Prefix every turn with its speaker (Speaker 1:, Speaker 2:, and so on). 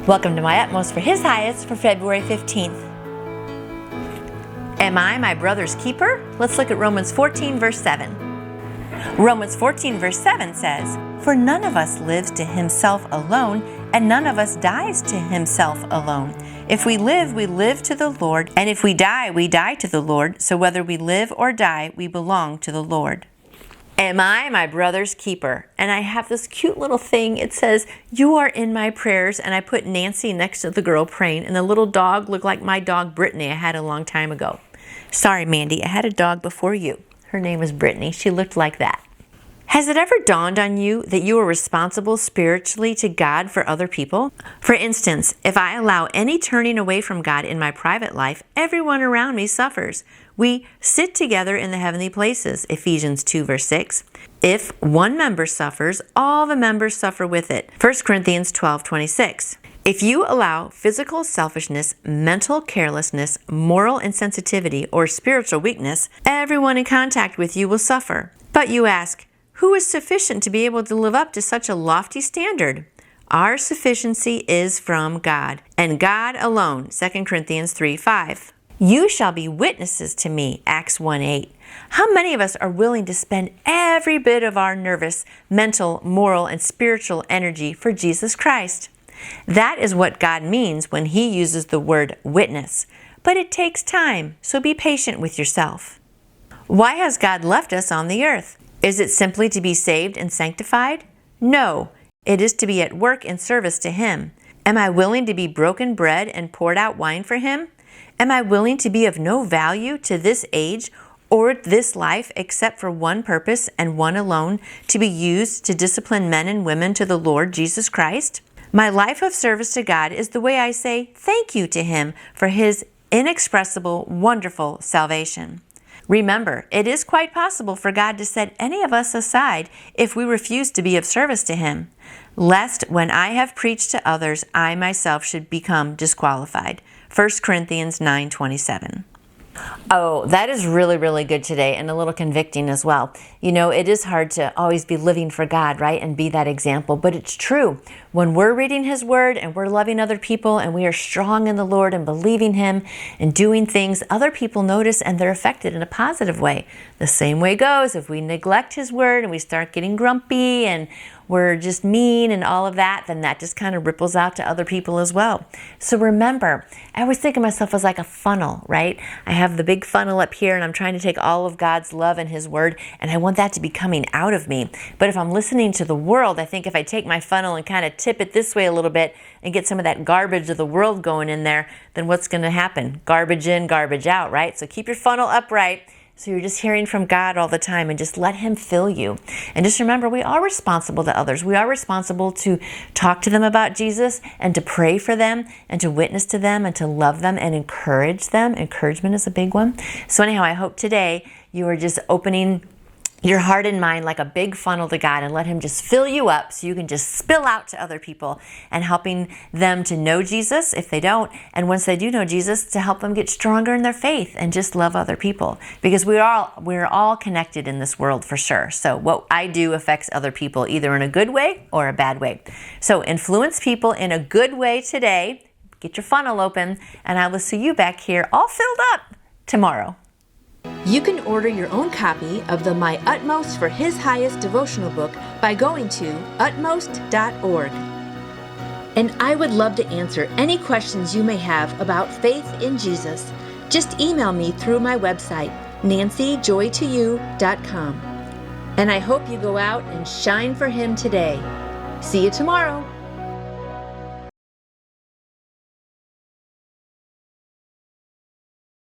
Speaker 1: Welcome to My Utmost for His Highest for February 15th. Am I my brother's keeper? Let's look at Romans 14, verse 7. Romans 14, verse 7 says, "For none of us lives to himself alone, and none of us dies to himself alone. If we live to the Lord, and if we die to the Lord. So whether we live or die, we belong to the Lord." Am I my brother's keeper? And I have this cute little thing. It says, "You are in my prayers," and I put Nancy next to the girl praying, and the little dog looked like my dog Brittany I had a long time ago. Sorry, Mandy, I had a dog before you. Her name was Brittany. She looked like that. Has it ever dawned on you that you are responsible spiritually to God for other people? For instance, if I allow any turning away from God in my private life, everyone around me suffers. We sit together in the heavenly places, Ephesians 2, verse 6. If one member suffers, all the members suffer with it, 1 Corinthians 12:26. If you allow physical selfishness, mental carelessness, moral insensitivity, or spiritual weakness, everyone in contact with you will suffer. But you ask, who is sufficient to be able to live up to such a lofty standard? Our sufficiency is from God, and God alone, 2 Corinthians 3:5. You shall be witnesses to me, Acts 1:8. How many of us are willing to spend every bit of our nervous, mental, moral, and spiritual energy for Jesus Christ? That is what God means when He uses the word witness. But it takes time, so be patient with yourself. Why has God left us on the earth? Is it simply to be saved and sanctified? No, it is to be at work in service to Him. Am I willing to be broken bread and poured out wine for Him? Am I willing to be of no value to this age or this life except for one purpose and one alone, to be used to discipline men and women to the Lord Jesus Christ? My life of service to God is the way I say thank you to Him for His inexpressible, wonderful salvation. Remember, it is quite possible for God to set any of us aside if we refuse to be of service to Him, lest when I have preached to others, I myself should become disqualified. 1 Corinthians 9:27. Oh, that is really, really good today, and a little convicting as well. You know, it is hard to always be living for God, right, and be that example, but it's true. When we're reading His Word and we're loving other people and we are strong in the Lord and believing Him and doing things, other people notice and they're affected in a positive way. The same way goes if we neglect His Word and we start getting grumpy and we're just mean and all of that, then that just kind of ripples out to other people as well. So remember, I always think of myself as like a funnel, right? I have the big funnel up here and I'm trying to take all of God's love and His Word, and I want that to be coming out of me. But if I'm listening to the world, I think if I take my funnel and kind of tip it this way a little bit and get some of that garbage of the world going in there, then what's going to happen? Garbage in, garbage out, right? So keep your funnel upright, so you're just hearing from God all the time, and just let Him fill you. And just remember, we are responsible to others. We are responsible to talk to them about Jesus and to pray for them and to witness to them and to love them and encourage them. Encouragement is a big one. So anyhow, I hope today you are just opening your heart and mind like a big funnel to God and let Him just fill you up so you can just spill out to other people and helping them to know Jesus if they don't. And once they do know Jesus, to help them get stronger in their faith and just love other people. Because we're all connected in this world for sure. So what I do affects other people either in a good way or a bad way. So influence people in a good way today. Get your funnel open, and I will see you back here all filled up tomorrow. You can order your own copy of the My Utmost for His Highest devotional book by going to utmost.org. And I would love to answer any questions you may have about faith in Jesus. Just email me through my website, nancyjoytoyou.com. And I hope you go out and shine for Him today. See you tomorrow.